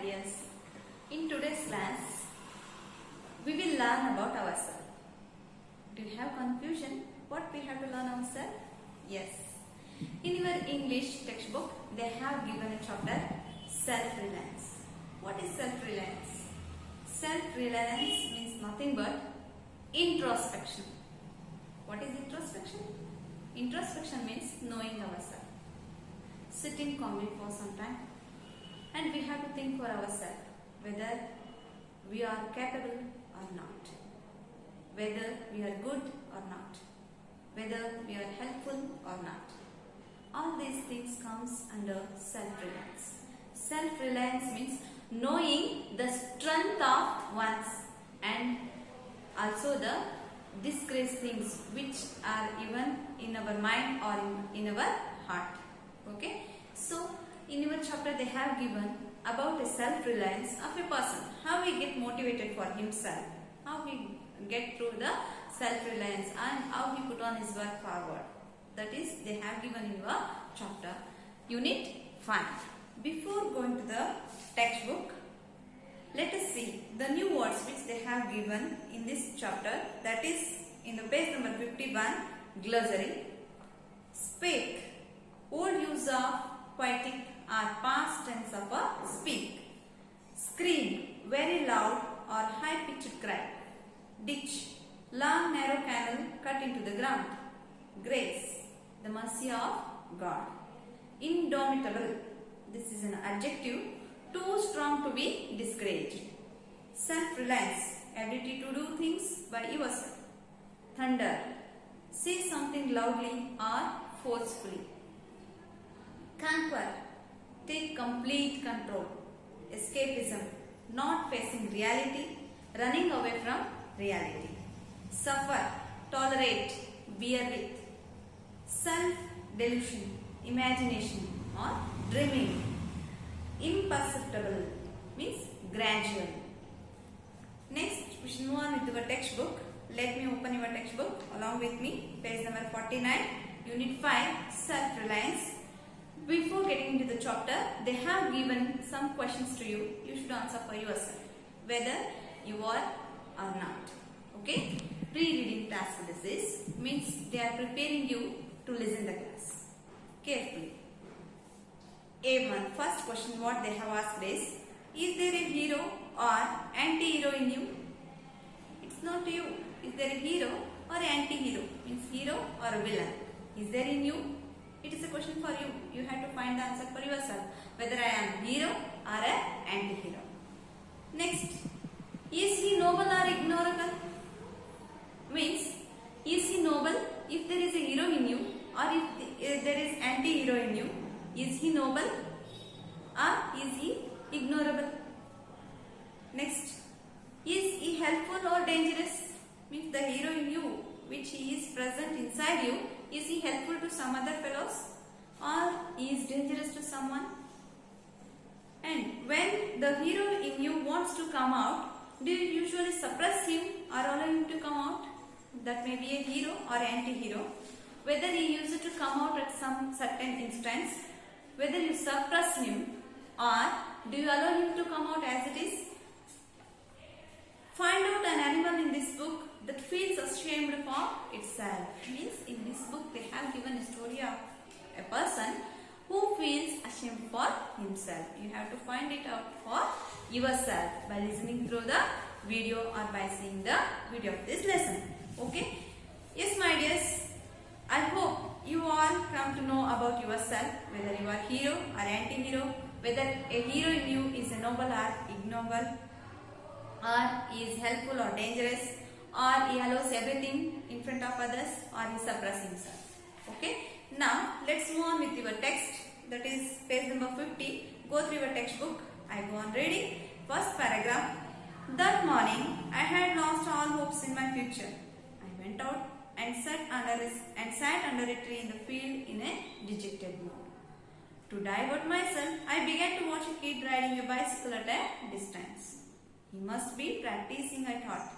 dears. In today's class, we will learn about ourselves. Do you have confusion? What we have to learn ourselves? Yes. In your English textbook, they have given a chapter, self-reliance. What is self-reliance? Self-reliance means nothing but introspection. What is introspection? Introspection means knowing ourselves. Sitting calmly for some time, and we have to think for ourselves whether we are capable or not, whether we are good or not, whether we are helpful or not. All these things comes under self-reliance. Self-reliance means knowing the strength of one's and also the disgrace things which are even in our mind or in our heart. Okay, so in your chapter they have given about a self-reliance of a person, how he get motivated for himself, how he get through the self-reliance and how he put on his work forward. That is, they have given in your chapter unit 5. Before going to the textbook, let us see the new words which they have given in this chapter, that is in the page number 51, glossary. Spake, old use of poetic or past tense of a speak. Scream, very loud or high pitched cry. Ditch, long narrow canal cut into the ground. Grace, the mercy of God. Indomitable, this is an adjective, too strong to be discouraged. Self-reliance, ability to do things by yourself. Thunder, say something loudly or forcefully. Conquer, take complete control. Escapism, not facing reality, running away from reality. Suffer, tolerate, bear with. Self-delusion, imagination or dreaming. Imperceptible means gradual. Next, we should move on with our textbook. Let me open your textbook along with me. Page number 49, Unit 5, Self-Reliance. Before getting into the chapter, they have given some questions to you. You should answer for yourself, whether you are or not. Okay? Pre-reading task this is, means they are preparing you to listen the class carefully. A1, first question what they have asked is there a hero or anti-hero in you? It's not you. Is there a hero or anti-hero? Means hero or a villain. Is there in you? It is a question for you. You have to find the answer for yourself. Whether I am hero or an anti-hero. Next, is he noble or ignorable? Means, is he noble if there is a hero in you, or if there is anti-hero in you? Is he noble or is he ignorable? Next, is he helpful or dangerous? Means the hero in you, which he is present inside you, is he helpful to some other fellows or he is dangerous to someone? And when the hero in you wants to come out, do you usually suppress him or allow him to come out? That may be a hero or anti-hero. Whether he used to come out at some certain instance, whether you suppress him or do you allow him to come out as it is? Find out an animal in this book that feels ashamed for itself. Means in this book they have given a story of a person who feels ashamed for himself. You have to find it out for yourself by listening through the video or by seeing the video of this lesson. Okay? Yes, my dears. I hope you all come to know about yourself, whether you are hero or anti-hero, whether a hero in you is a noble or ignoble, or he is helpful or dangerous, or he allows everything in front of others, or he suppresses himself. Okay? Now, let's move on with your text, that is page number 50. Go through your textbook. I go on reading. First paragraph. That morning, I had lost all hopes in my future. I went out and sat under a tree in the field in a dejected mood. To divert myself, I began to watch a kid riding a bicycle at a distance. He must be practicing, I thought.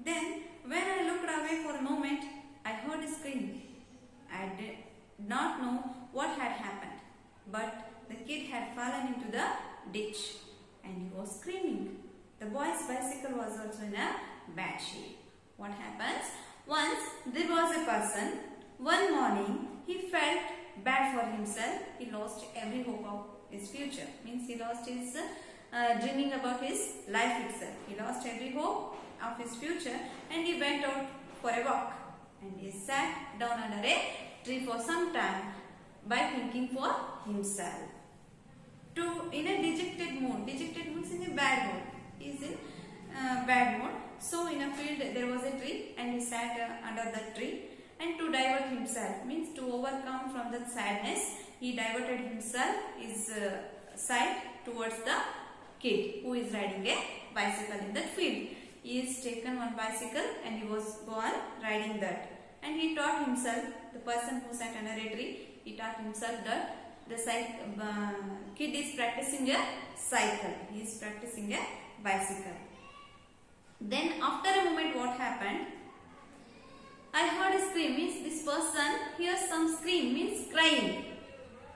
Then, when I looked away for a moment, I heard a scream. I did not know what had happened, but the kid had fallen into the ditch. and he was screaming. The boy's bicycle was also in a bad shape. What happens? Once there was a person, one morning he felt bad for himself. He lost every hope of his future. Means he lost his dreaming about his life itself. He lost every hope of his future and he went out for a walk. And he sat down under a tree for some time by thinking for himself. In a dejected mood means in a bad mood. He is in bad mood. So in a field there was a tree and he sat under the tree, and to divert himself means to overcome from that sadness, he diverted himself his sight towards the kid who is riding a bicycle in that field. He is taken one bicycle and he was go on riding that, and he taught himself, the person who sat under a tree, he taught himself that the kid is practicing a cycle. He is practicing a bicycle. Then after a moment, what happened? I heard a scream. Means this person hears some scream, means crying.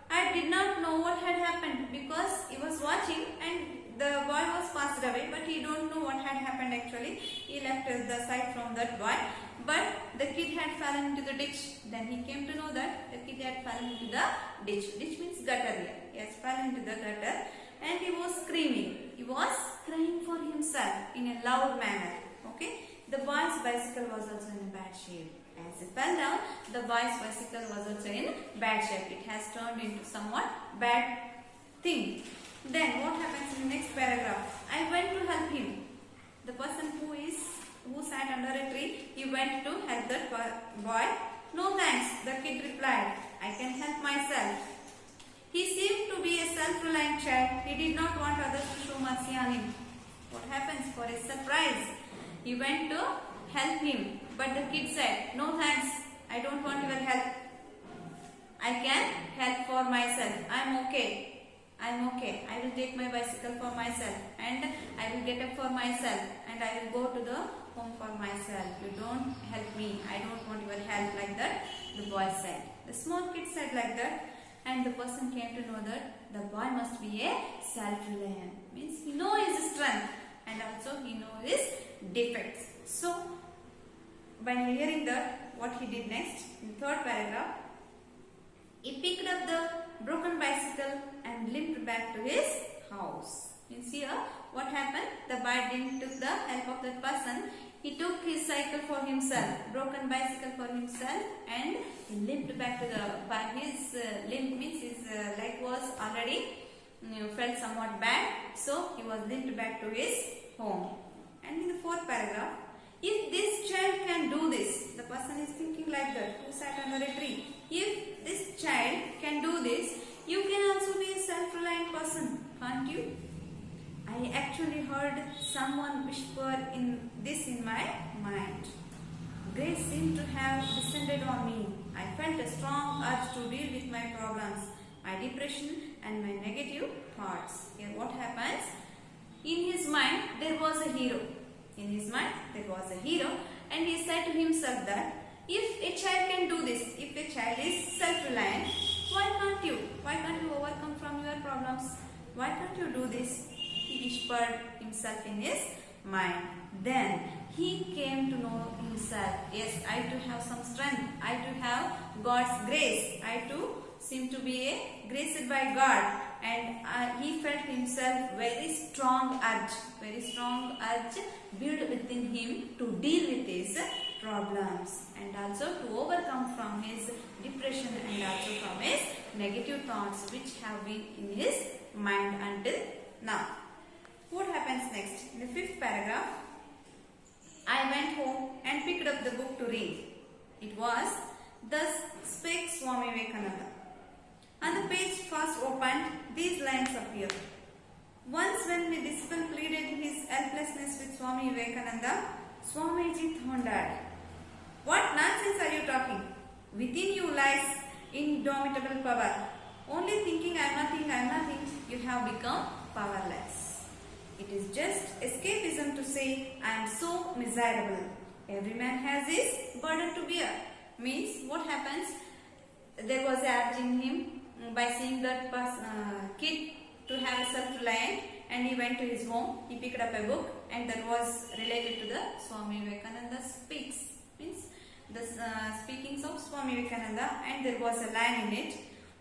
I did not know what had happened because he was watching and the boy was passed away, but he don't know what had happened actually. He left the sight from that boy, but the kid had fallen into the ditch. Then he came to know that the kid had fallen into the ditch. Ditch means gutter here. He has fallen into the gutter and he was screaming. He was crying for himself in a loud manner. Okay. The boy's bicycle was also in a bad shape. As it fell down, the boy's bicycle was also in bad shape. It has turned into somewhat bad thing. Then what happens in the next paragraph? I went to help him. The person who sat under a tree, he went to help that boy. No thanks, the kid replied. I can help myself. He seemed to be a self-reliant child. He did not want others to show mercy on him. What happens? For his surprise, he went to help him. But the kid said, no thanks, I don't want your help. I can help for myself. I'm okay. I will take my bicycle for myself and I will get up for myself and I will go to the home for myself. You don't help me. I don't want your help, like that the boy said. The small kid said like that, and the person came to know that the boy must be a self-reliant. Means he knows his strength and also he knows his defects. So by hearing that, what he did next, in the third paragraph, he picked up the broken bicycle and limped back to his house. Means here, what happened? The boy didn't took the help of that person. He took his cycle for himself, broken bicycle for himself, and he limped back to by his limp means his leg was already felt somewhat bad. So he was limped back to his home. And in the fourth paragraph, if this child can do this, the person is thinking like that, who sat under a tree. If this child can do this, you can also be a self-reliant person, can't you? I actually heard someone whisper in my mind. Grace seemed to have descended on me. I felt a strong urge to deal with my problems, my depression and my negative thoughts. Here what happens? In his mind there was a hero. In his mind there was a hero, and he said to himself that if a child can do this, if a child is self-reliant, why can't you? Why can't you overcome from your problems? Why can't you do this? He whispered himself in his mind. Then he came to know himself. Yes, I too have some strength. I too have God's grace. I too seem to be graced by God. And he felt himself very strong urge built within him to deal with his problems and also to overcome from his depression and also from his negative thoughts which have been in his mind until now. What happens next? In the fifth paragraph, I went home and picked up the book to read. It was Thus Spake Swami Vivekananda. On the page first opened, these lines appear. Once when my disciple pleaded his helplessness with Swami Vivekananda, Swamiji thundered, "What nonsense are you talking? Within you lies indomitable power. Only thinking I am nothing, you have become powerless. It is just escapism to say I am so miserable. Every man has his burden to bear." Means what happens? There was an urge in him by seeing that kid to have a self-reliant. and he went to his home. He picked up a book, and that was related to the Swami Vivekananda speaks, means the speakings of Swami Vivekananda, and there was a line in it.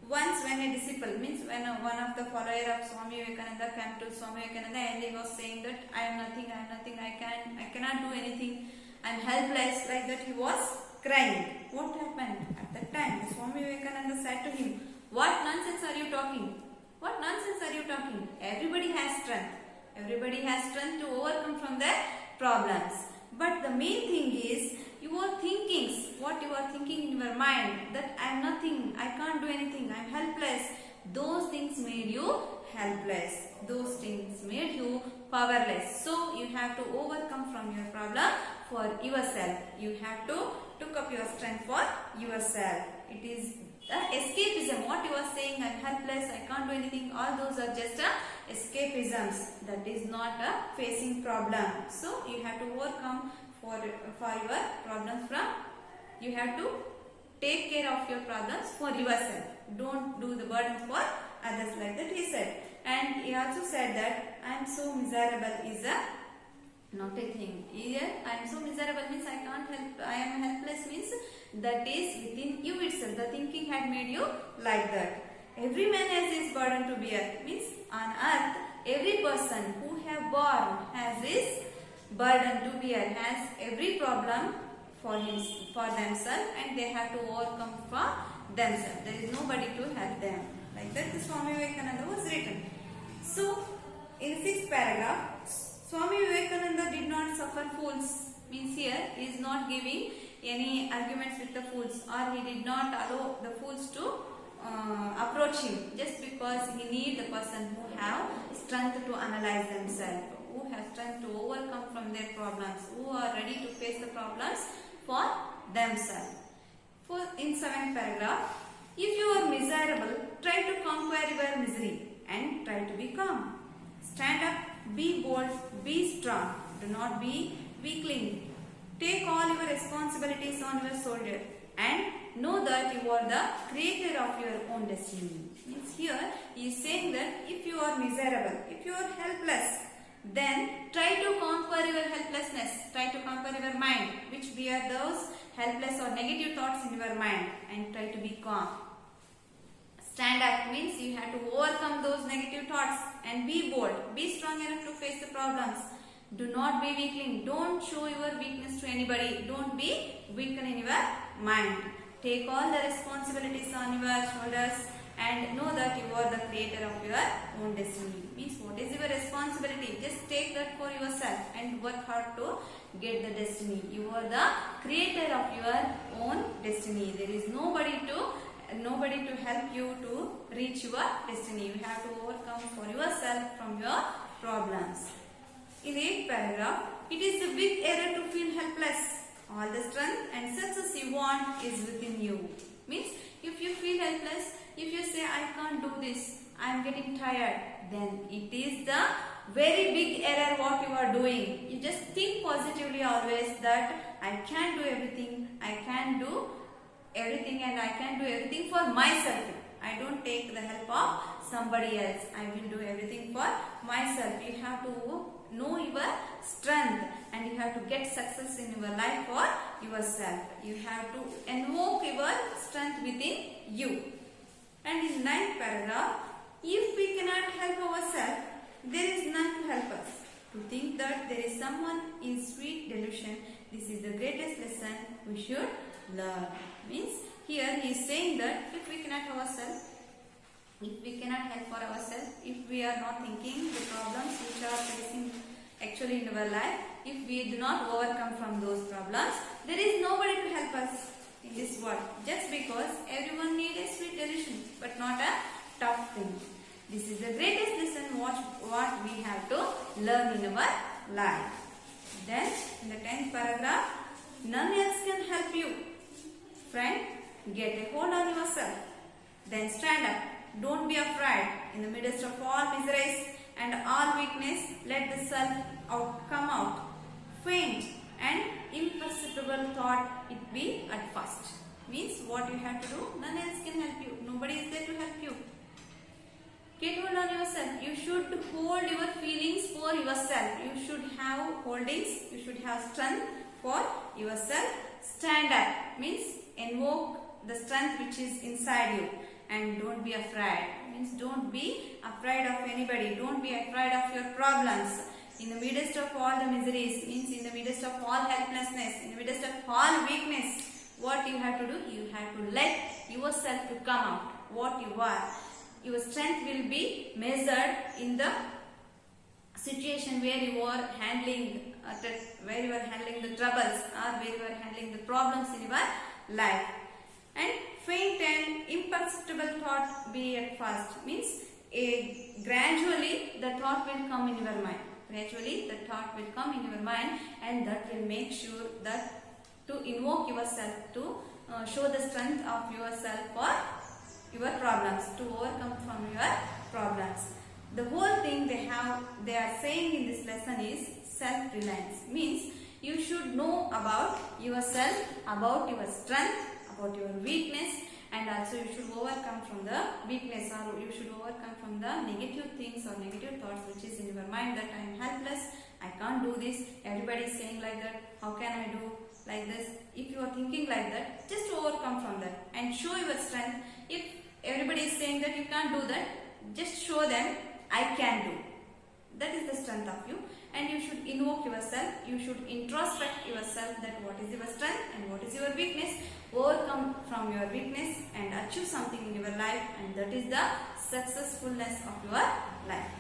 Once when a disciple, means when one of the follower of Swami Vivekananda came to Swami Vivekananda, and he was saying that I am nothing, I cannot do anything, I am helpless, like that he was crying. What happened? At that time, the Swami Vivekananda said to him, what nonsense are you talking? What nonsense are you talking? Everybody has strength. Everybody has strength to overcome from their problems. But the main thing is your thinkings, what you are thinking in your mind, that I am nothing, I can't do anything, I am helpless. Those things made you helpless. Those things made you powerless. So you have to overcome from your problem for yourself. You have to took up your strength for yourself. It is escapism. What you are saying, I am helpless, I can't do anything, all those are just escapisms. That is not a facing problem. So you have to overcome for your problems from, you have to take care of your problems for yourself. Don't do the burden for others, like that he said. And he also said that I am so miserable is a not a thing. Here I am so miserable means I can't help, I am helpless means that is within you itself. The thinking had made you like that. Every man has his burden to bear, means on earth every person who have born has his burden to bear, has every problem for themselves, and they have to overcome for themselves. There is nobody to help them. Like that the Swami Vivekananda was written. So in 6th paragraph, Swami Vivekananda did not suffer fools, means here he is not giving any arguments with the fools, or he did not allow the fools to approach him, just because he need the person who have strength to analyze themselves, who have strength to overcome from their problems, who are ready to face the problems for themselves. For in 7th paragraph, if you are miserable, try to conquer your misery and try to be calm. Stand up, be bold, be strong, do not be weakling. Take all your responsibilities on your shoulder and know that you are the creator of your own destiny. Means here he is saying that if you are miserable, if you are helpless, then try to conquer your helplessness, try to conquer your mind, which bear those helpless or negative thoughts in your mind, and try to be calm. Stand up means you have to overcome those negative thoughts and be bold, be strong enough to face the problems. Do not be weakling, don't show your weakness to anybody, don't be weakened in your mind. Take all the responsibilities on your shoulders and know that you are the creator of your own destiny. Means what is your responsibility? Just take that for yourself and work hard to get the destiny. You are the creator of your own destiny. There is nobody to help you to reach your destiny. You have to overcome for yourself from your problems. In 8th paragraph, it is a big error to feel helpless. All the strength and success you want is within you. Means if you feel helpless, if you say I can't do this, I am getting tired, then it is the very big error what you are doing. You just think positively always that I can do everything, I can do everything, and I can do everything for myself. I don't take the help of somebody else. I will do everything for myself. You have to know your strength and you have to get success in your life for yourself. You have to invoke your strength within you. And in 9th paragraph, if we cannot help ourselves, there is none to help us. To think that there is someone in sweet delusion, this is the greatest lesson we should learn. Means here he is saying that if we cannot ourselves, if we cannot help for ourselves, if we are not thinking the problems which are facing actually in our life, if we do not overcome from those problems, there is nobody to help us in this world. Just because everyone needs a sweet delusion, but not a tough thing. This is the greatest lesson what we have to learn in our life. Then in the 10th paragraph, none else can help you. Friend, get a hold on yourself. Then stand up. Don't be afraid. In the midst of all miseries and all weakness, let the self come out. Faint and imperceptible thought it be at first. Means what you have to do, none else can help you. Nobody is there to help you. Get hold on yourself. yourself. You should hold your feelings for yourself. You should have holdings. You should have strength for yourself. Stand up means invoke the strength which is inside you, and don't be afraid means don't be afraid of anybody. Don't be afraid of your problems. In the midst of all the miseries means in the midst of all helplessness, in the midst of all weakness, what you have to do? You have to let yourself to come out. What you are. Your strength will be measured in the situation where you are handling the troubles, or where you are handling the problems in your life. And faint and imperceptible thought be at first means gradually the thought will come in your mind. Gradually the thought will come in your mind, and that will make sure that to invoke yourself, to show the strength of yourself for your problems, to overcome from your problems. The whole thing they are saying in this lesson is self-reliance. Means you should know about yourself, about your strength, about your weakness, and also you should overcome from the weakness, or you should overcome from the negative things or negative thoughts which is in your mind, that I am helpless, I can't do this, everybody is saying like that, how can I do like this? If you are thinking like that, just overcome from that and show your strength. If everybody is saying that you can't do that, just show them I can do. That is the strength of you, and you should invoke yourself. You should introspect yourself that what is your strength and what is your weakness. Overcome from your weakness and achieve something in your life, and that is the successfulness of your life.